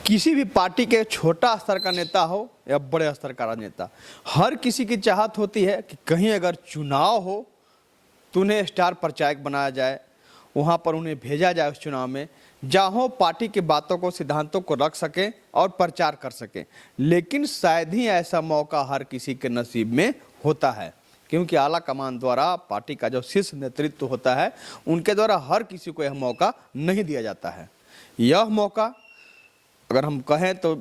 किसी भी पार्टी के छोटा स्तर का नेता हो या बड़े स्तर का राजनेता, हर किसी की चाहत होती है कि कहीं अगर चुनाव हो तो उन्हें स्टार प्रचारक बनाया जाए, वहाँ पर उन्हें भेजा जाए उस चुनाव में, जहाँ पार्टी की बातों को, सिद्धांतों को रख सकें और प्रचार कर सकें। लेकिन शायद ही ऐसा मौका हर किसी के नसीब में होता है, क्योंकि आला कमान द्वारा पार्टी का जो शीर्ष नेतृत्व होता है उनके द्वारा हर किसी को यह मौका नहीं दिया जाता है। यह मौका अगर हम कहें तो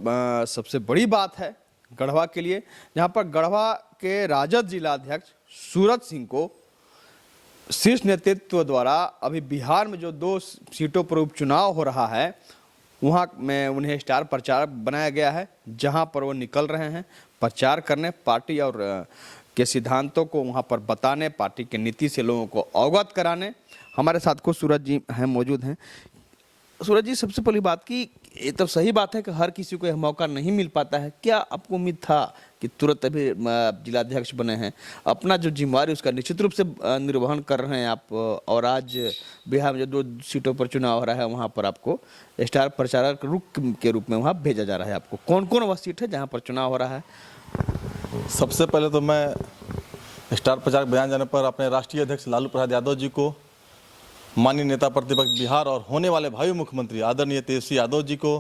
सबसे बड़ी बात है गढ़वा के लिए, जहाँ पर गढ़वा के राजद जिलाध्यक्ष सूरज सिंह को शीर्ष नेतृत्व द्वारा अभी बिहार में जो 2 सीटों पर उपचुनाव हो रहा है वहाँ में उन्हें स्टार प्रचारक बनाया गया है, जहाँ पर वो निकल रहे हैं प्रचार करने, पार्टी और के सिद्धांतों को वहाँ पर बताने, पार्टी के नीति से लोगों को अवगत कराने। हमारे साथ को सूरज जी हैं, मौजूद हैं। सूरज जी, सबसे पहली बात की ये तो सही बात है कि हर किसी को यह मौका नहीं मिल पाता है। क्या आपको उम्मीद था कि तुरंत अभी जिलाध्यक्ष बने हैं, अपना जो जिम्मेवारी उसका निश्चित रूप से निर्वहन कर रहे हैं आप, और आज बिहार में जो 2 सीटों पर चुनाव हो रहा है वहाँ पर आपको स्टार प्रचारक के रूप में वहाँ भेजा जा रहा है। आपको कौन कौन वह सीट है जहाँ पर चुनाव हो रहा है? सबसे पहले तो मैं स्टार प्रचारक बनाए जाने पर अपने राष्ट्रीय अध्यक्ष लालू प्रसाद यादव जी को, माननीय नेता प्रतिपक्ष बिहार और होने वाले भावी मुख्यमंत्री आदरणीय तेजस्वी यादव जी को,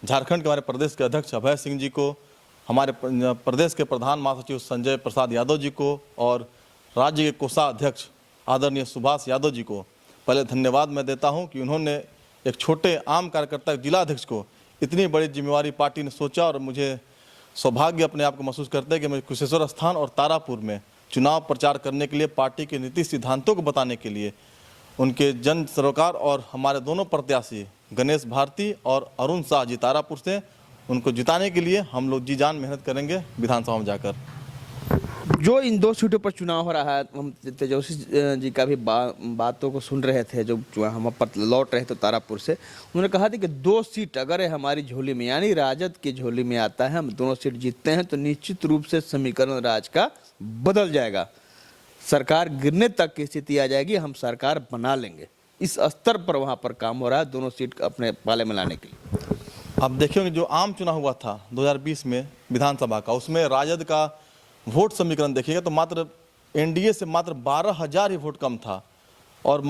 झारखंड के हमारे प्रदेश के अध्यक्ष अभय सिंह जी को, हमारे प्रदेश के प्रधान महासचिव संजय प्रसाद यादव जी को और राज्य के कोषाध्यक्ष आदरणीय सुभाष यादव जी को पहले धन्यवाद मैं देता हूं कि उन्होंने एक छोटे आम कार्यकर्ता जिलाध्यक्ष को इतनी बड़ी जिम्मेवारी पार्टी ने सोचा, और मुझे सौभाग्य अपने आप को महसूस करते हैं कि मैं कुशेश्वर स्थान और तारापुर में चुनाव प्रचार करने के लिए, पार्टी के नीति सिद्धांतों को बताने के लिए उनके जन सरोकार और हमारे दोनों प्रत्याशी गणेश भारती और अरुण शाह जी तारापुर से, उनको जिताने के लिए हम लोग जी जान मेहनत करेंगे विधानसभा में जाकर। जो इन 2 सीटों पर चुनाव हो रहा है, हम तेजस्वी जी का भी बातों को सुन रहे थे, जो हम पर लौट रहे थे तारापुर से, उन्होंने कहा था कि 2 सीट अगर हमारी झोली में यानी राजद की झोली में आता है, हम दोनों सीट जीतते हैं तो निश्चित रूप से समीकरण राज का बदल जाएगा, सरकार गिरने तक की स्थिति आ जाएगी, हम सरकार बना लेंगे। इस स्तर पर वहाँ पर काम हो रहा है 2 सीट अपने पाले में लाने के लिए। आप देखिए जो आम चुनाव हुआ था 2020 में विधानसभा का, उसमें राजद का वोट समीकरण देखिएगा तो मात्र एनडीए से मात्र 12,000 ही वोट कम था, और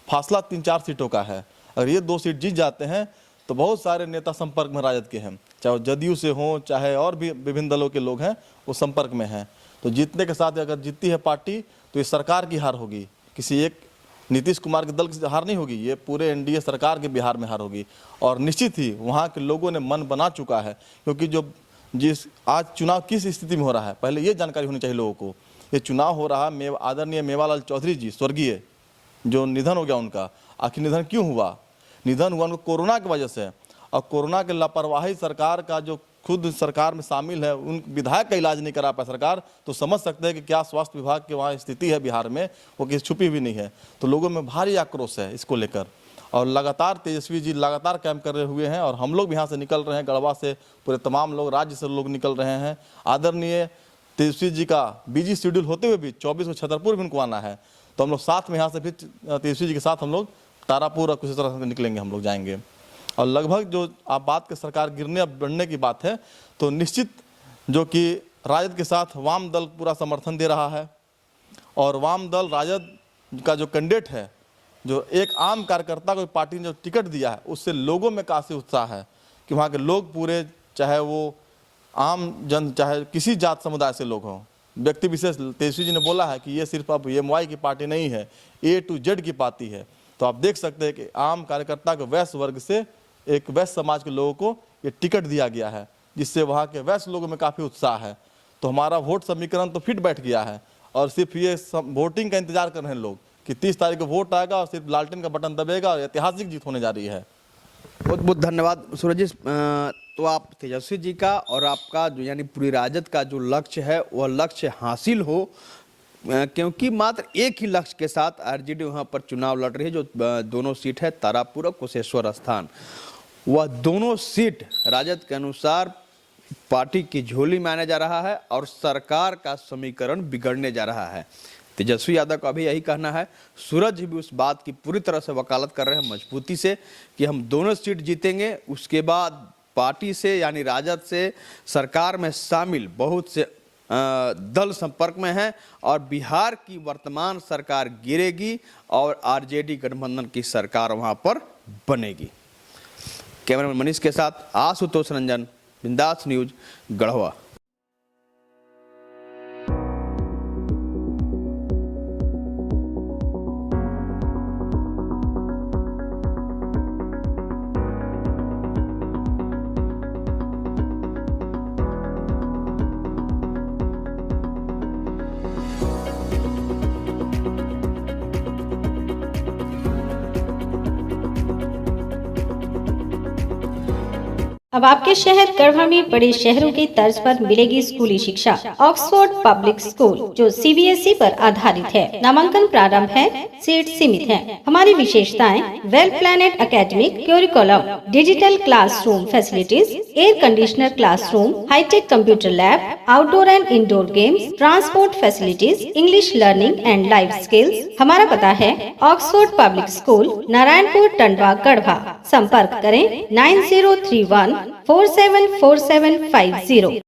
फासला 3-4 सीटों का है। अगर ये 2 सीट जीत जाते हैं तो बहुत सारे नेता संपर्क में राजद के हैं, चाहे वो जदयू से हों, चाहे और भी विभिन्न दलों के लोग हैं, वो संपर्क में हैं। तो जीतने के साथ अगर जीतती है पार्टी तो ये सरकार की हार होगी, किसी एक नीतीश कुमार के दल की हार नहीं होगी, ये पूरे एनडीए सरकार के बिहार में हार होगी। और निश्चित ही वहाँ के लोगों ने मन बना चुका है, क्योंकि आज चुनाव किस स्थिति में हो रहा है पहले ये जानकारी होनी चाहिए लोगों को। ये चुनाव हो रहा है आदरणीय मेवालाल चौधरी जी स्वर्गीय, जो निधन हो गया उनका। आखिर निधन क्यों हुआ? निधन हुआ उनको कोरोना की वजह से, और कोरोना के लापरवाही सरकार का, जो खुद सरकार में शामिल है, उन विधायक का इलाज नहीं करा पाया सरकार, तो समझ सकते हैं कि क्या स्वास्थ्य विभाग की वहाँ स्थिति है बिहार में, वो किसी छुपी भी नहीं है। तो लोगों में भारी आक्रोश है इसको लेकर, और लगातार तेजस्वी जी लगातार कैंप कर रहे हुए हैं, और हम लोग भी यहाँ से निकल रहे हैं, गढ़वा से पूरे तमाम लोग, राज्य से लोग निकल रहे हैं। आदरणीय तेजस्वी जी का बिजी शेड्यूल होते हुए भी 24 को छतरपुर भी उनको आना है, तो हम लोग साथ में यहाँ से फिर तेजस्वी जी के साथ हम लोग तारापुर और कुछ तरह से निकलेंगे, हम लोग जाएंगे। और लगभग जो आप बात के सरकार गिरने अब बढ़ने की बात है, तो निश्चित जो कि राजद के साथ वाम दल पूरा समर्थन दे रहा है, और वाम दल राजद का जो कैंडिडेट है, जो एक आम कार्यकर्ता को पार्टी ने जो टिकट दिया है, उससे लोगों में काफ़ी उत्साह है कि वहाँ के लोग पूरे, चाहे वो आम जन, चाहे किसी जात समुदाय से लोग हों, व्यक्ति विशेष, तेजस्वी जी ने बोला है कि ये सिर्फ अब एमवाई की पार्टी नहीं है, A to Z की पार्टी है। तो आप देख सकते हैं कि आम कार्यकर्ता के वैश्य वर्ग से एक वैश्य समाज के लोगों को ये टिकट दिया गया है, जिससे वहाँ के वैश्य लोगों में काफ़ी उत्साह है। तो हमारा वोट समीकरण तो फिट बैठ गया है, और सिर्फ ये वोटिंग का इंतजार कर रहे हैं लोग कि 30 तारीख को वोट आएगा और सिर्फ लालटेन का बटन दबेगा और ऐतिहासिक जीत होने जा रही है। बहुत बहुत धन्यवाद सूरज जी। तो आप तेजस्वी जी का और आपका जो यानी पूरी राजद का जो लक्ष्य है वह लक्ष्य हासिल हो, क्योंकि मात्र एक ही लक्ष्य के साथ आरजेडी वहाँ पर चुनाव लड़ रही है, जो 2 सीट है तारापुर और कुशेश्वर स्थान। वह 2 सीट राजद के अनुसार पार्टी की झोली में आने जा रहा है और सरकार का समीकरण बिगड़ने जा रहा है। तेजस्वी यादव का भी यही कहना है, सूरज भी उस बात की पूरी तरह से वकालत कर रहे हैं मजबूती से कि हम 2 सीट जीतेंगे, उसके बाद पार्टी से यानी राजद से सरकार में शामिल बहुत से दल संपर्क में हैं और बिहार की वर्तमान सरकार गिरेगी और आरजेडी गठबंधन की सरकार वहां पर बनेगी। कैमरामैन मनीष के साथ आशुतोष रंजन, बिंदास न्यूज, गढ़वा। अब आपके शहर गढ़वा में बड़े शहरों की तर्ज पर मिलेगी स्कूली शिक्षा। ऑक्सफोर्ड पब्लिक स्कूल जो सीबीएसई पर आधारित है। नामांकन प्रारंभ है, सीट सीमित है। हमारी विशेषताएं: well planned academic curriculum, digital classroom facilities, air conditioner classroom, hi tech computer lab, outdoor and indoor games, transport facilities, English learning and life skills. हमारा पता है Oxford Public School, Narayanpur, Tandwa, Garhwa. संपर्क करें 9031 474750।